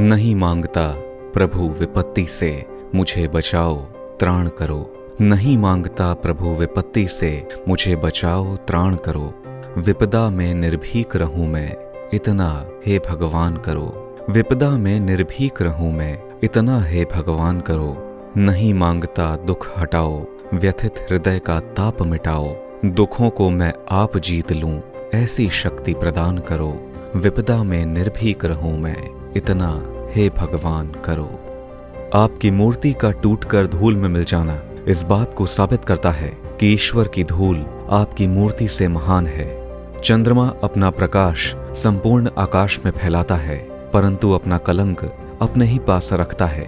नहीं मांगता प्रभु विपत्ति से, मुझे बचाओ त्राण करो। नहीं मांगता प्रभु विपत्ति से, मुझे बचाओ त्राण करो। विपदा में निर्भीक रहूं मैं, इतना हे भगवान करो। विपदा में निर्भीक रहूं मैं, इतना हे भगवान करो। नहीं मांगता दुख हटाओ, व्यथित हृदय का ताप मिटाओ। दुखों को मैं आप जीत लूं, ऐसी शक्ति प्रदान करो। विपदा में निर्भीक रहूं मैं, इतना हे भगवान करो। आपकी मूर्ति का टूटकर धूल में मिल जाना इस बात को साबित करता है कि ईश्वर की धूल आपकी मूर्ति से महान है। चंद्रमा अपना प्रकाश संपूर्ण आकाश में फैलाता है, परंतु अपना कलंक अपने ही पास रखता है।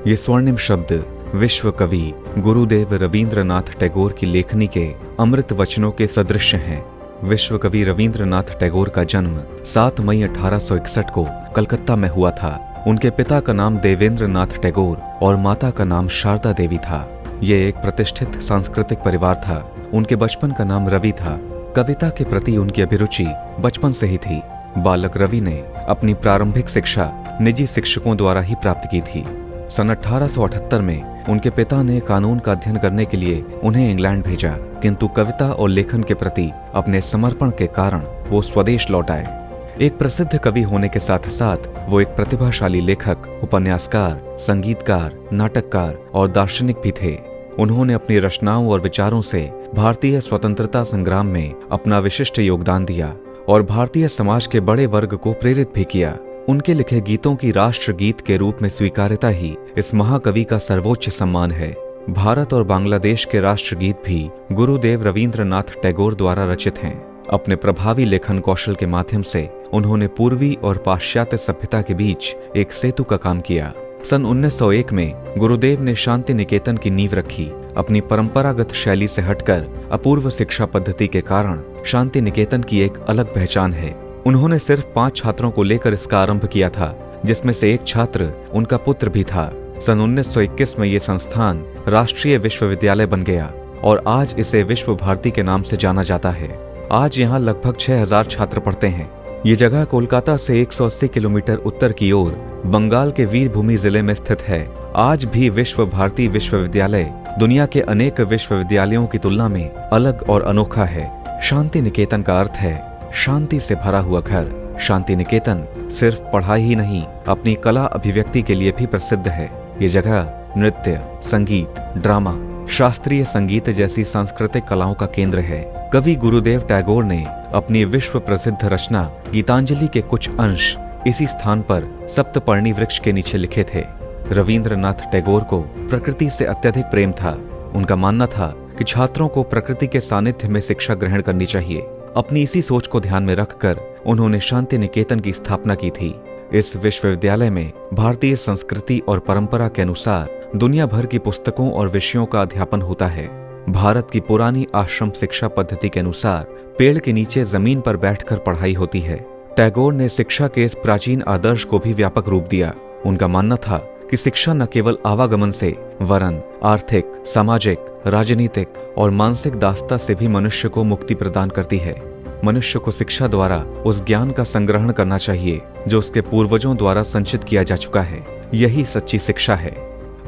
ये स्वर्णिम शब्द विश्व कवि गुरुदेव रवींद्रनाथ टैगोर की लेखनी के अमृत वचनों के सदृश हैं। विश्व कवि रवींद्रनाथ टैगोर का जन्म 7 मई 1861 को कलकत्ता में हुआ था। उनके पिता का नाम देवेंद्रनाथ टैगोर और माता का नाम शारदा देवी था। ये एक प्रतिष्ठित सांस्कृतिक परिवार था। उनके बचपन का नाम रवि था। कविता के प्रति उनकी अभिरुचि बचपन से ही थी। बालक रवि ने अपनी प्रारंभिक शिक्षा निजी शिक्षकों द्वारा ही प्राप्त की थी। सन 1878 में उनके पिता ने कानून का अध्ययन करने के लिए उन्हें इंग्लैंड भेजा, किंतु कविता और लेखन के प्रति अपने समर्पण के कारण वो स्वदेश लौट आए। एक प्रसिद्ध कवि होने के साथ साथ वो एक प्रतिभाशाली लेखक, उपन्यासकार, संगीतकार, नाटककार और दार्शनिक भी थे। उन्होंने अपनी रचनाओं और विचारों से भारतीय स्वतंत्रता संग्राम में अपना विशिष्ट योगदान दिया और भारतीय समाज के बड़े वर्ग को प्रेरित भी किया। उनके लिखे गीतों की राष्ट्र गीत के रूप में स्वीकार्यता ही इस महाकवि का सर्वोच्च सम्मान है। भारत और बांग्लादेश के राष्ट्रगीत भी गुरुदेव रवींद्रनाथ टैगोर द्वारा रचित हैं। अपने प्रभावी लेखन कौशल के माध्यम से उन्होंने पूर्वी और पाश्चात्य सभ्यता के बीच एक सेतु का काम किया। सन 1901 में गुरुदेव ने शांति निकेतन की नींव रखी। अपनी परंपरागत शैली से हटकर अपूर्व शिक्षा पद्धति के कारण शांति निकेतन की एक अलग पहचान है। उन्होंने सिर्फ 5 छात्रों को लेकर इसका आरंभ किया था, जिसमें से एक छात्र उनका पुत्र भी था। सन 1921 में ये संस्थान राष्ट्रीय विश्वविद्यालय बन गया और आज इसे विश्व भारती के नाम से जाना जाता है। आज यहाँ लगभग 6000 छात्र पढ़ते हैं। ये जगह कोलकाता से 180 किलोमीटर उत्तर की ओर बंगाल के वीरभूमि जिले में स्थित है। आज भी विश्व भारती विश्वविद्यालय दुनिया के अनेक विश्वविद्यालयों की तुलना में अलग और अनोखा है। शांति निकेतन का अर्थ है शांति से भरा हुआ घर। शांति निकेतन सिर्फ पढ़ाई ही नहीं, अपनी कला अभिव्यक्ति के लिए भी प्रसिद्ध है। ये जगह नृत्य, संगीत, ड्रामा, शास्त्रीय संगीत जैसी सांस्कृतिक कलाओं का केंद्र है। कवि गुरुदेव टैगोर ने अपनी विश्व प्रसिद्ध रचना गीतांजलि के कुछ अंश इसी स्थान पर सप्तपर्णी वृक्ष के नीचे लिखे थे। रवींद्रनाथ टैगोर को प्रकृति से अत्यधिक प्रेम था। उनका मानना था कि छात्रों को प्रकृति के सानिध्य में शिक्षा ग्रहण करनी चाहिए। अपनी इसी सोच को ध्यान में रखकर उन्होंने शांति निकेतन की स्थापना की थी। इस विश्वविद्यालय में भारतीय संस्कृति और परंपरा के अनुसार दुनिया भर की पुस्तकों और विषयों का अध्यापन होता है। भारत की पुरानी आश्रम शिक्षा पद्धति के अनुसार पेड़ के नीचे जमीन पर बैठकर पढ़ाई होती है। टैगोर ने शिक्षा के इस प्राचीन आदर्श को भी व्यापक रूप दिया। उनका मानना था कि शिक्षा न केवल आवागमन से वरन आर्थिक, सामाजिक, राजनीतिक और मानसिक दासता से भी मनुष्य को मुक्ति प्रदान करती है। मनुष्य को शिक्षा द्वारा उस ज्ञान का संग्रहण करना चाहिए जो उसके पूर्वजों द्वारा संचित किया जा चुका है। यही सच्ची शिक्षा है।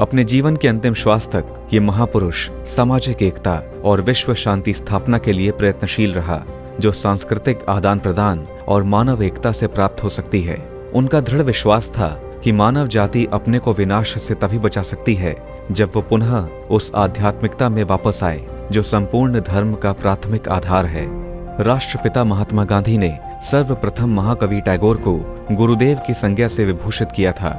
अपने जीवन के अंतिम श्वास तक ये महापुरुष सामाजिक एकता और विश्व शांति स्थापना के लिए प्रयत्नशील रहा, जो सांस्कृतिक आदान प्रदान और मानव एकता से प्राप्त हो सकती है। उनका दृढ़ विश्वास था कि मानव जाति अपने को विनाश से तभी बचा सकती है जब वो पुनः उस आध्यात्मिकता में वापस आए जो संपूर्ण धर्म का प्राथमिक आधार है। राष्ट्रपिता महात्मा गांधी ने सर्वप्रथम महाकवि टैगोर को गुरुदेव की संज्ञा से विभूषित किया था।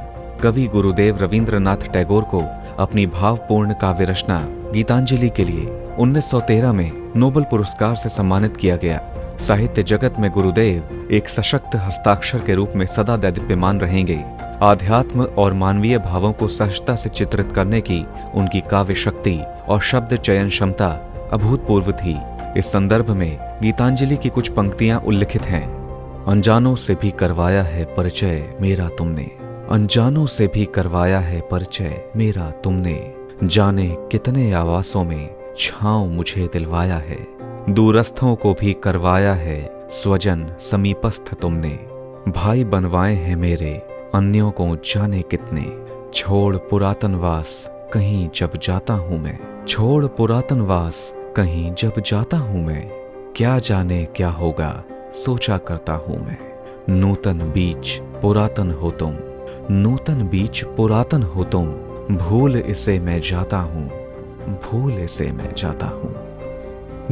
कवि गुरुदेव रवींद्रनाथ टैगोर को अपनी भावपूर्ण काव्य रचना गीतांजलि के लिए 1913 में नोबेल पुरस्कार से सम्मानित किया गया। साहित्य जगत में गुरुदेव एक सशक्त हस्ताक्षर के रूप में सदा दैदीप्यमान रहेंगे। आध्यात्म और मानवीय भावों को सहजता से चित्रित करने की उनकी काव्य शक्ति और शब्द चयन क्षमता अभूतपूर्व थी। इस संदर्भ में गीतांजलि की कुछ पंक्तियां उल्लिखित हैं। अनजानों से भी करवाया है परिचय मेरा तुमने, अनजानों से भी करवाया है परिचय मेरा तुमने, जाने कितने आवासों में छांव मुझे दिलवाया है, दूरस्थों को भी करवाया है स्वजन समीपस्थ तुमने, भाई बनवाए हैं मेरे अन्यों को जाने कितने। छोड़ पुरातन वास कहीं जब जाता हूँ मैं, छोड़ पुरातन वास कहीं जब जाता हूँ मैं, क्या जाने क्या होगा सोचा करता हूँ मैं। नूतन बीज पुरातन हो तुम, नूतन बीज पुरातन हो तुम, भूल इसे मैं जाता हूँ, भूल इसे मैं जाता हूँ।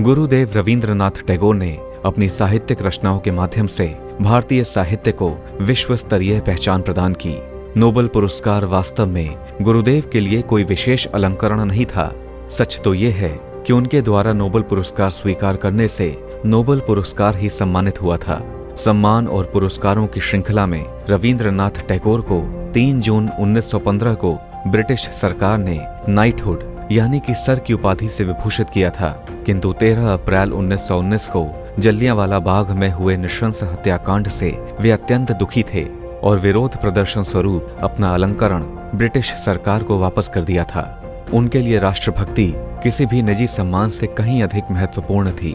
गुरुदेव रवींद्रनाथ टैगोर ने अपनी साहित्यिक रचनाओं के माध्यम से भारतीय साहित्य को विश्व स्तरीय पहचान प्रदान की। नोबेल पुरस्कार वास्तव में गुरुदेव के लिए कोई विशेष अलंकरण नहीं था। सच तो ये है कि उनके द्वारा नोबेल पुरस्कार स्वीकार करने से नोबेल पुरस्कार ही सम्मानित हुआ था। सम्मान और पुरस्कारों की श्रृंखला में रवींद्रनाथ टैगोर को 3 जून 1915 को ब्रिटिश सरकार ने नाइटहुड यानी कि सर की उपाधि से विभूषित किया था, किंतु 13 अप्रैल 1919 को जलियांवाला बाग में हुए नृशंस हत्याकांड से वे अत्यंत दुखी थे और विरोध प्रदर्शन स्वरूप अपना अलंकरण ब्रिटिश सरकार को वापस कर दिया था। उनके लिए राष्ट्रभक्ति किसी भी निजी सम्मान से कहीं अधिक महत्वपूर्ण थी।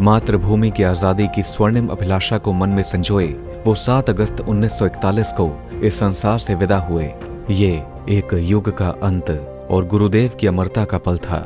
मातृभूमि की आजादी की स्वर्णिम अभिलाषा को मन में संजोए वो 7 अगस्त 1941 को इस संसार से विदा हुए। ये एक युग का अंत और गुरुदेव की अमरता का पल था।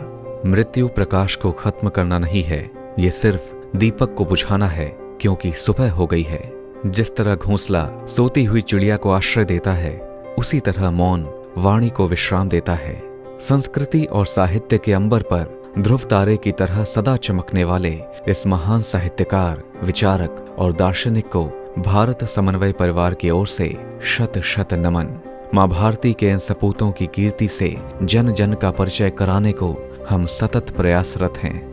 मृत्यु प्रकाश को खत्म करना नहीं है, ये सिर्फ दीपक को बुझाना है, क्योंकि सुबह हो गई है। जिस तरह घोंसला सोती हुई चिड़िया को आश्रय देता है, उसी तरह मौन वाणी को विश्राम देता है। संस्कृति और साहित्य के अंबर पर ध्रुव तारे की तरह सदा चमकने वाले इस महान साहित्यकार, विचारक और दार्शनिक को भारत समन्वय परिवार की ओर से शत शत नमन। मां भारती के इन सपूतों की कीर्ति से जन जन का परिचय कराने को हम सतत प्रयासरत हैं।